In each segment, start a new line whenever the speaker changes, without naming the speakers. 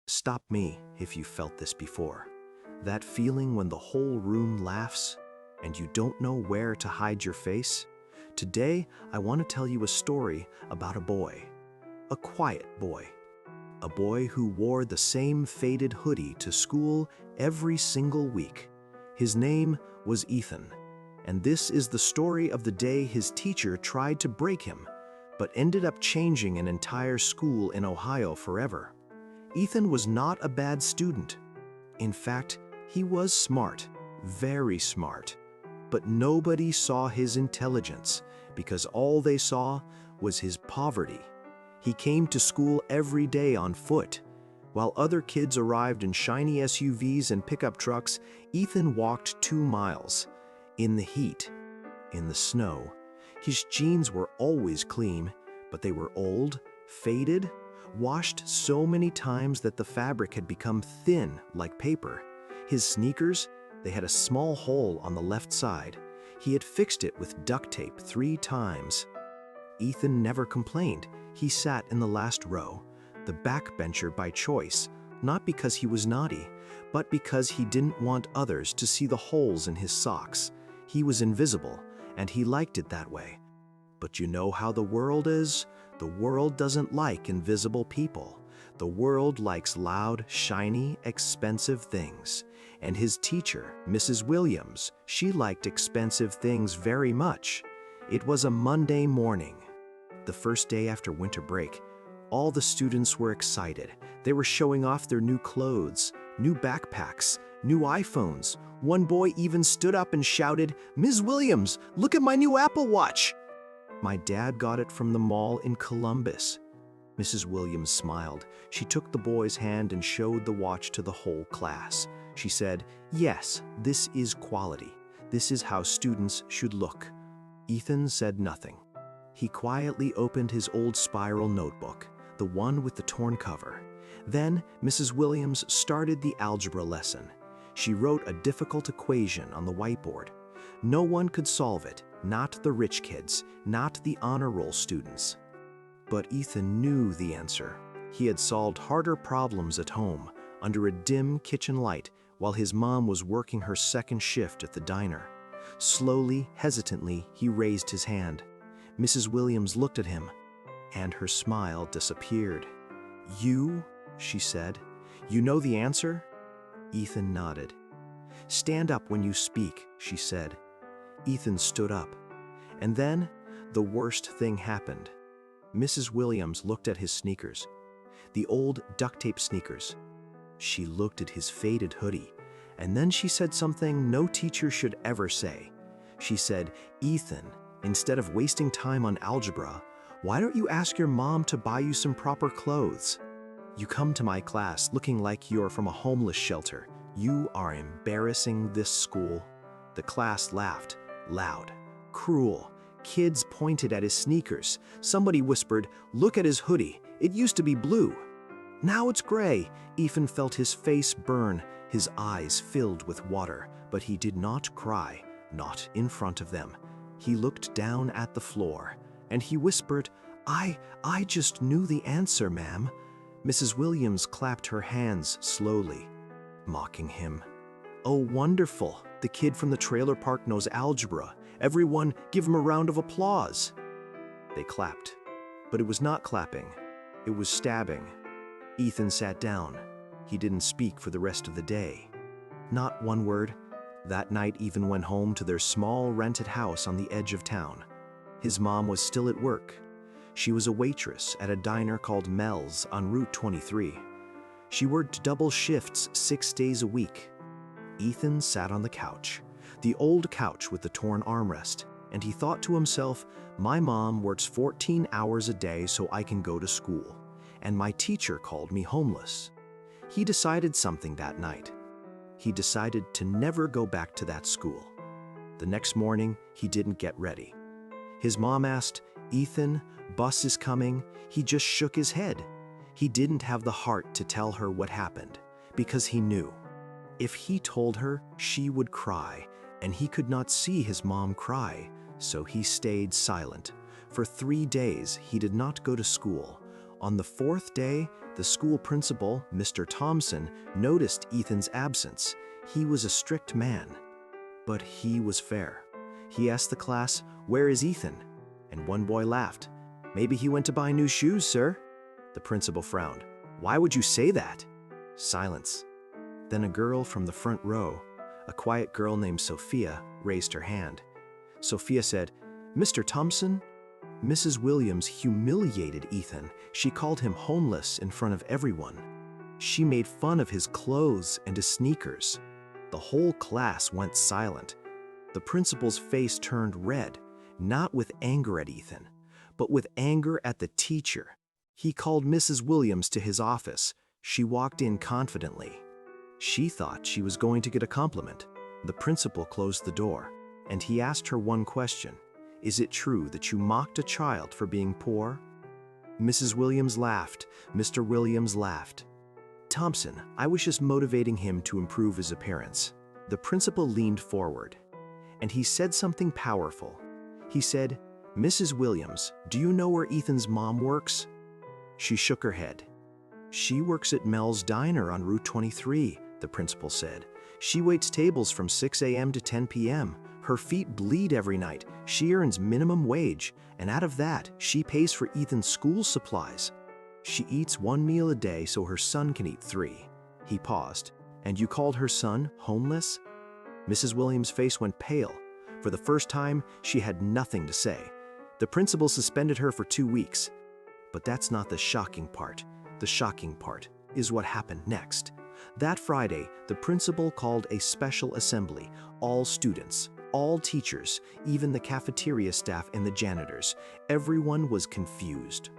Stop me if you felt this before. That feeling when the whole room laughs and you don't know where to hide your face? Today, I want to tell you a story about a boy. A quiet boy. A boy who wore the same faded hoodie to school every single week. His name was Ethan, and this is the story of the day his teacher tried to break him, but ended up changing an entire school in Ohio forever. Ethan was not a bad student. In fact, he was smart, very smart. But nobody saw his intelligence because all they saw was his poverty. He came to school every day on foot. While other kids arrived in shiny SUVs and pickup trucks, Ethan walked 2 miles. In the heat, in the snow. His jeans were always clean, but they were old, faded, washed so many times that the fabric had become thin like paper. His sneakers, they had a small hole on the left side. He had fixed it with duct tape 3 times. Ethan never complained. He sat in the last row, the backbencher by choice, not because he was naughty, but because he didn't want others to see the holes in his socks. He was invisible, and he liked it that way. But you know how the world is? The world doesn't like invisible people. The world likes loud, shiny, expensive things. And his teacher, Mrs. Williams, she liked expensive things very much. It was a Monday morning. The first day after winter break. All the students were excited. They were showing off their new clothes, new backpacks, new iPhones. One boy even stood up and shouted, "Ms. Williams, look at my new Apple Watch!" My dad got it from the mall in Columbus. Mrs. Williams smiled. She took the boy's hand and showed the watch to the whole class. She said, "Yes, this is quality. This is how students should look." Ethan said nothing. He quietly opened his old spiral notebook, the one with the torn cover. Then Mrs. Williams started the algebra lesson. She wrote a difficult equation on the whiteboard. No one could solve it, not the rich kids, not the honor roll students. But Ethan knew the answer. He had solved harder problems at home, under a dim kitchen light, while his mom was working her second shift at the diner. Slowly, hesitantly, he raised his hand. Mrs. Williams looked at him, and her smile disappeared. "You?" she said. "You know the answer?" Ethan nodded. "Stand up when you speak," she said. Ethan stood up. And then, the worst thing happened. Mrs. Williams looked at his sneakers, the old duct tape sneakers. She looked at his faded hoodie, and then she said something no teacher should ever say. She said, "Ethan, instead of wasting time on algebra, why don't you ask your mom to buy you some proper clothes? You come to my class looking like you're from a homeless shelter. You are embarrassing this school." The class laughed, loud, cruel. Kids pointed at his sneakers. Somebody whispered, "Look at his hoodie. It used to be blue. Now it's gray." Ethan felt his face burn, his eyes filled with water, but he did not cry, not in front of them. He looked down at the floor, and he whispered, I just knew the answer, ma'am." Mrs. Williams clapped her hands slowly, mocking him. "Oh, wonderful. The kid from the trailer park knows algebra. Everyone, give him a round of applause." They clapped, but it was not clapping. It was stabbing. Ethan sat down. He didn't speak for the rest of the day. Not one word. That night, Ethan went home to their small rented house on the edge of town. His mom was still at work. She was a waitress at a diner called Mel's on Route 23. She worked double shifts 6 days a week. Ethan sat on the couch, the old couch with the torn armrest, and he thought to himself, "My mom works 14 hours a day so I can go to school, and my teacher called me homeless." He decided something that night. He decided to never go back to that school. The next morning, he didn't get ready. His mom asked, "Ethan, bus is coming." He just shook his head. He didn't have the heart to tell her what happened, because he knew. If he told her, she would cry, and he could not see his mom cry, so he stayed silent. For 3 days, he did not go to school. On the fourth day, the school principal, Mr. Thompson, noticed Ethan's absence. He was a strict man, but he was fair. He asked the class, "Where is Ethan?" And one boy laughed. "Maybe he went to buy new shoes, sir." The principal frowned. "Why would you say that?" Silence. Then a girl from the front row, a quiet girl named Sophia, raised her hand. Sophia said, "Mr. Thompson, Mrs. Williams humiliated Ethan. She called him homeless in front of everyone. She made fun of his clothes and his sneakers." The whole class went silent. The principal's face turned red, not with anger at Ethan, but with anger at the teacher. He called Mrs. Williams to his office. She walked in confidently. She thought she was going to get a compliment. The principal closed the door, and he asked her one question. "Is it true that you mocked a child for being poor?" Mrs. Williams laughed. Mr. Williams laughed. "Thompson, I was just motivating him to improve his appearance." The principal leaned forward, and he said something powerful. He said, "Mrs. Williams, do you know where Ethan's mom works?" She shook her head. "She works at Mel's Diner on Route 23, the principal said. "She waits tables from 6 a.m. to 10 p.m. Her feet bleed every night. She earns minimum wage, and out of that, she pays for Ethan's school supplies. She eats one meal a day so her son can eat 3. He paused. "And you called her son homeless?" Mrs. Williams' face went pale. For the first time, she had nothing to say. The principal suspended her for 2 weeks. But that's not the shocking part. The shocking part is what happened next. That Friday, the principal called a special assembly. All students, all teachers, even the cafeteria staff and the janitors. Everyone was confused.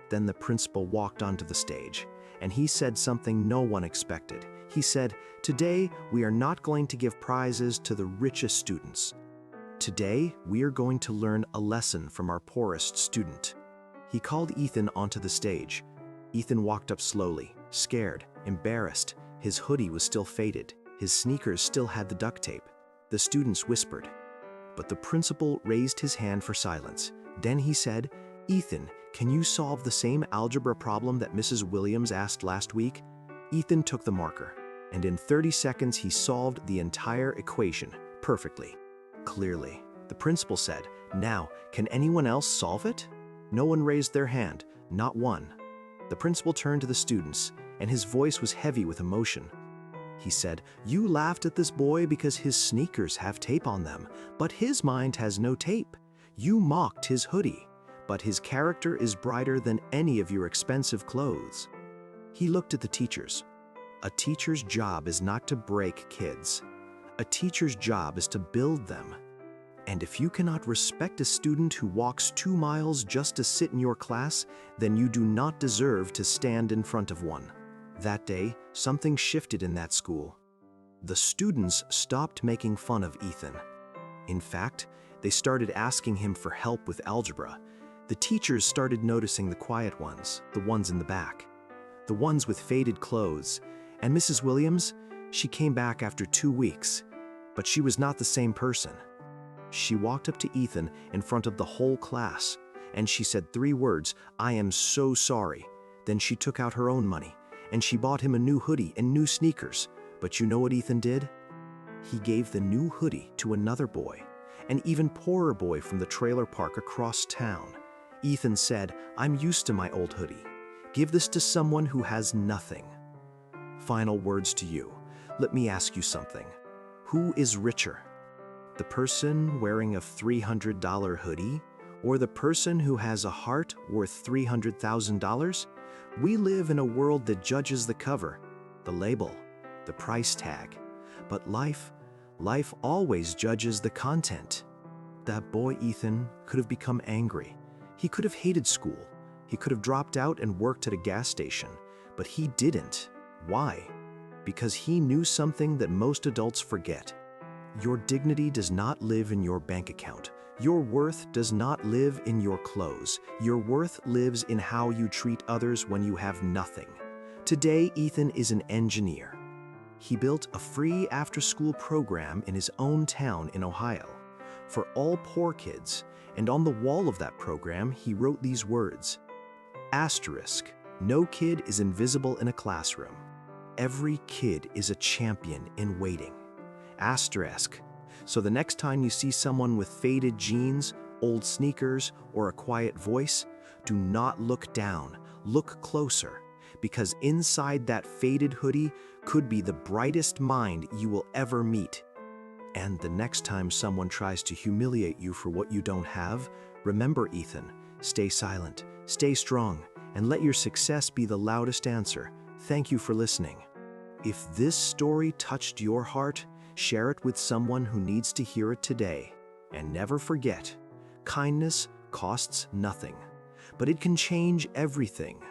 Then the principal walked onto the stage, and he said something no one expected. He said, "Today, we are not going to give prizes to the richest students. Today, we are going to learn a lesson from our poorest student." He called Ethan onto the stage. Ethan walked up slowly, scared, embarrassed. His hoodie was still faded. His sneakers still had the duct tape. The students whispered. But the principal raised his hand for silence. Then he said, "Ethan, can you solve the same algebra problem that Mrs. Williams asked last week?" Ethan took the marker, and in 30 seconds he solved the entire equation perfectly, clearly. The principal said, "Now, can anyone else solve it?" No one raised their hand, not one. The principal turned to the students, and his voice was heavy with emotion. He said, "You laughed at this boy because his sneakers have tape on them, but his mind has no tape. You mocked his hoodie, but his character is brighter than any of your expensive clothes." He looked at the teachers. A teacher's job is not to break kids. A teacher's job is to build them. And if you cannot respect a student who walks 2 miles just to sit in your class, then you do not deserve to stand in front of one. That day, something shifted in that school. The students stopped making fun of Ethan. In fact, they started asking him for help with algebra. The teachers started noticing the quiet ones, the ones in the back, the ones with faded clothes. And Mrs. Williams, she came back after 2 weeks, but she was not the same person. She walked up to Ethan in front of the whole class, and she said 3 words, "I am so sorry." Then she took out her own money, and she bought him a new hoodie and new sneakers. But you know what Ethan did? He gave the new hoodie to another boy, an even poorer boy from the trailer park across town. Ethan said, "I'm used to my old hoodie. Give this to someone who has nothing." Final words to you. Let me ask you something. Who is richer? The person wearing a $300 hoodie, or the person who has a heart worth $300,000? We live in a world that judges the cover, the label, the price tag. But life always judges the content. That boy Ethan could have become angry. He could have hated school. He could have dropped out and worked at a gas station. But he didn't. Why? Because he knew something that most adults forget. Your dignity does not live in your bank account. Your worth does not live in your clothes. Your worth lives in how you treat others when you have nothing. Today, Ethan is an engineer. He built a free after-school program in his own town in Ohio for all poor kids, and on the wall of that program, he wrote these words: Asterisk. No kid is invisible in a classroom. Every kid is a champion in waiting. Asterisk. So the next time you see someone with faded jeans, old sneakers, or a quiet voice, do not look down, look closer, because inside that faded hoodie could be the brightest mind you will ever meet. And the next time someone tries to humiliate you for what you don't have, remember, Ethan, stay silent, stay strong, and let your success be the loudest answer. Thank you for listening. If this story touched your heart, share it with someone who needs to hear it today. And never forget, kindness costs nothing, but it can change everything.